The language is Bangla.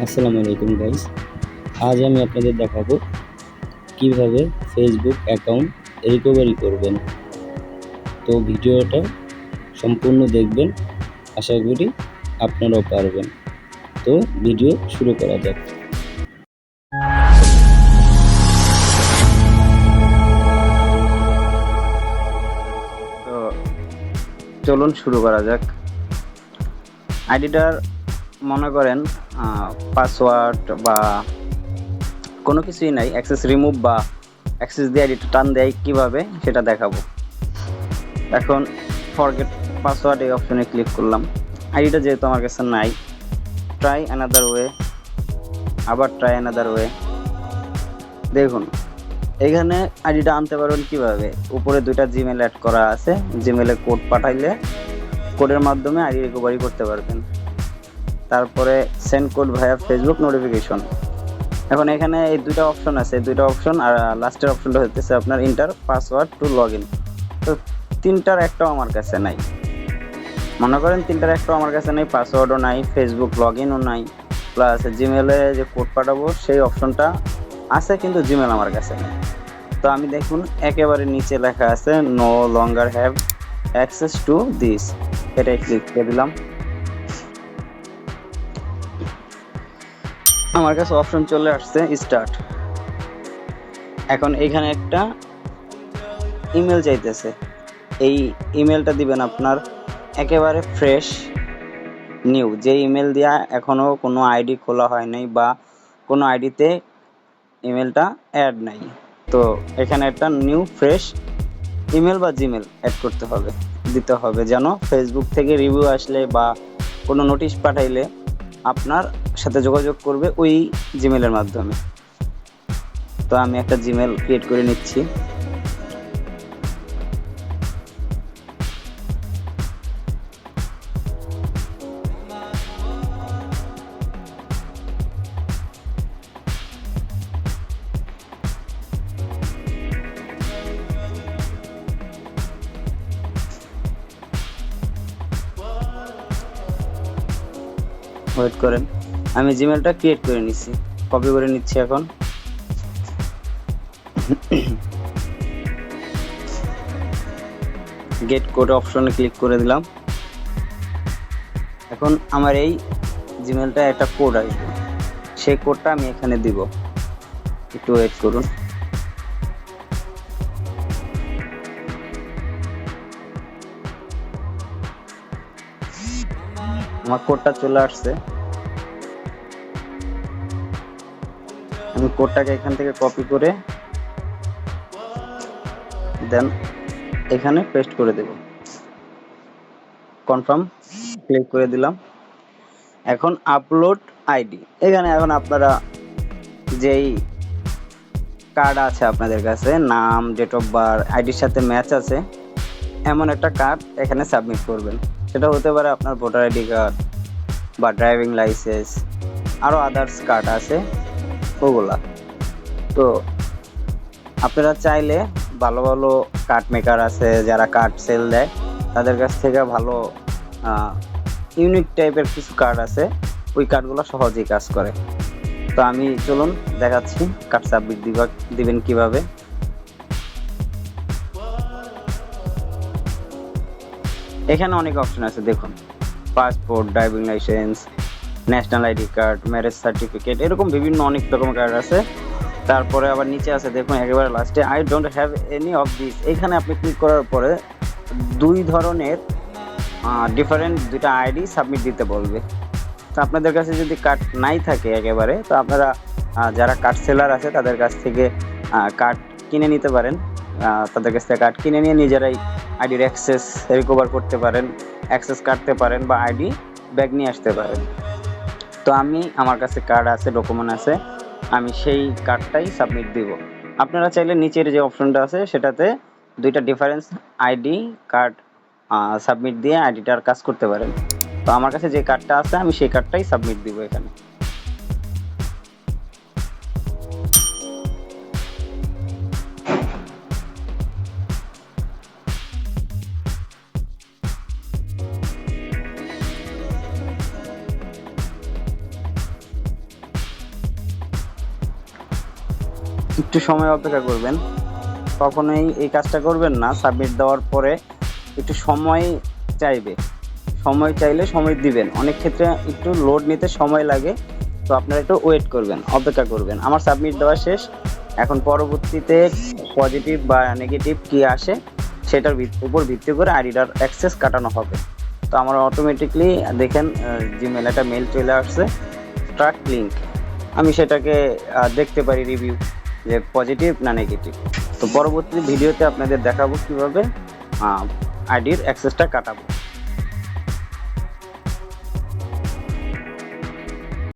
আসসালামু আলাইকুম গাইস। আজ আমি আপনাদের দেখাবো কিভাবে ফেসবুক অ্যাকাউন্ট রিকভারি করবেন। তো ভিডিওটা সম্পূর্ণ দেখবেন, আশা করি আপনারাও পারবেন। তো ভিডিও শুরু করা যাক। তো চলুন শুরু করা যাক। আইডিটার মনে করেন পাসওয়ার্ড বা কোনো কিছুই নাই, অ্যাক্সেস রিমুভ বা অ্যাক্সেস দিয়ে আইডিটা টান দেয় কীভাবে সেটা দেখাবো। এখন ফরগেট পাসওয়ার্ড এই অপশনে ক্লিক করলাম। আইডিটা যেহেতু আমার কাছে নাই, ট্রাই অ্যানাদার ওয়ে, আবার ট্রাই অ্যানাদার ওয়ে। দেখুন এখানে আইডিটা আনতে পারবেন কিভাবে। উপরে দুইটা জিমেল অ্যাড করা আছে, জিমেলে কোড পাঠাইলে কোডের মাধ্যমে আইডি রিকভারি করতে পারবেন। তারপরে সেন্ড কোড ভায়া ফেসবুক নোটিফিকেশন। এখন এখানে এই দুইটা অপশন আছে, দুইটা অপশন, আর লাস্টের অপশনটা হচ্ছে আপনার enter password to log in. তো তিনটার একটাও আমার কাছে নাই। মনে করেন তিনটার একটাও আমার কাছে নেই, পাসওয়ার্ডও নাই, ফেসবুক লগ ইনও নাই, প্লাস জিমেলে যে কোড পাঠাবো সেই অপশনটা আছে কিন্তু জিমেল আমার কাছে নেই। তো আমি দেখুন একেবারে নিচে লেখা আছে no longer have access to this, এটাই ক্লিক করে দিলাম। আমার কাছে অপশন চলে আসছে স্টার্ট। এখন এইখানে একটা ইমেল চাইতেছে, এই ইমেলটা দিবেন আপনার একেবারে ফ্রেশ নিউ, যে ইমেল দিয়া এখনো কোনো আইডি খোলা হয় নাই বা কোনো আইডিতে ইমেলটা অ্যাড নাই। তো এখানে একটা নিউ ফ্রেশ ইমেল বা জিমেল অ্যাড করতে হবে, দিতে হবে, যেন ফেসবুক থেকে রিভিউ আসলে বা কোনো নোটিশ পাঠাইলে আপনার সাথে যোগাযোগ করবে ওই জিমেলের মাধ্যমে। তো আমি একটা জিমেল ক্রিয়েট করে নিচ্ছি। ওয়েট করেন, আমি জিমেলটা ক্রিয়েট করে নিচ্ছি, কপি করে নিচ্ছি। এখন গেট কোড অপশনে ক্লিক করে দিলাম। এখন আমার এই জিমেলটা একটা কোড আসবে, সেই কোডটা আমি এখানে দিব, একটু ওয়েট করুন। আমার কোডটা চলে আসছে, আমি কোডটাকে এখান থেকে কপি করে দেন এখানে পেস্ট করে দেব। কনফার্ম ক্লিক করে দিলাম। এখন আপলোড আইডি, এখানে এখন আপনারা যেই কার্ড আছে আপনাদের কাছে, নাম, ডেট অফ বার্থ, আইডির সাথে ম্যাচ আছে এমন একটা কার্ড এখানে সাবমিট করবেন। সেটা হতে পারে আপনার ভোটার আইডি কার্ড বা ড্রাইভিং লাইসেন্স, আরও আদার্স কার্ড আছে ওগুলা। তো আপনারা চাইলে ভালো ভালো কার্ড মেকার আছে যারা কার্ড সেল দেয়, তাদের কাছ থেকে ভালো ইউনিক টাইপের কিছু কার্ড আছে, ওই কার্ডগুলো সহজেই কাজ করে। তো আমি চলুন দেখাচ্ছি কার্ড সাবমিট দিবেন কিভাবে। এখানে অনেক অপশন আছে, দেখুন passport, driving licence, national ID card, marriage certificate, এরকম বিভিন্ন অনেক রকম কার্ড আছে। তারপরে আবার নিচে আছে দেখুন একেবারে লাস্টে I don't have any of this. এখানে আপনি ক্লিক করার পরে দুই ধরনের ডিফারেন্ট দুইটা আইডি সাবমিট দিতে বলবে। তো আপনাদের কাছে যদি কার্ড নাই থাকে একেবারে, তো আপনারা যারা কার্ড সেলার আছে তাদের কাছ থেকে কার্ড কিনে নিতে পারেন। তাদের কাছ থেকে কার্ড কিনে নিয়ে নিজেরাই আইডির অ্যাক্সেস রিকভার করতে পারেন, অ্যাক্সেস কাটতে পারেন বা আইডি ব্যাক নিয়ে আসতে পারেন। তো আমার কাছে কার্ড আছে, ডকুমেন্ট আছে, আমি সেই কার্ডটাই সাবমিট দিব। আপনারা চাইলে নিচের যে অপশনটা আছে সেটাতে দুইটা ডিফারেন্স আইডি কার্ড সাবমিট দিয়ে আইডিটার কাজ করতে পারেন। তো আমার কাছে যে কার্ডটা আছে আমি সেই কার্ডটাই সাবমিট দিব এখানে। একটু সময় অপেক্ষা করবেন। কখনোই এই কাজটা করবেন না, সাবমিট দেওয়ার পরে একটু সময় চাইবে, সময় চাইলে সময় দিবেন। অনেক ক্ষেত্রে একটু লোড নিতে সময় লাগে, তো আপনারা একটু ওয়েট করবেন, অপেক্ষা করবেন। আমার সাবমিট দেওয়া শেষ, এখন পরবর্তীতে পজিটিভ বা নেগেটিভ কি আসে সেটার উপর ভিত্তি করে আইডিটার অ্যাক্সেস কাটানো হবে। তো আমার অটোমেটিকলি দেখেন জিমেল একটা মেল চলে আসছে, ট্র্যাক লিঙ্ক। আমি সেটাকে দেখতে পারি রিভিউ যে পজিটিভ না নেগেটিভ। তো পরবর্তী ভিডিওতে আপনাদের দেখাবো কিভাবে আইডির অ্যাক্সেসটা কাটাবো।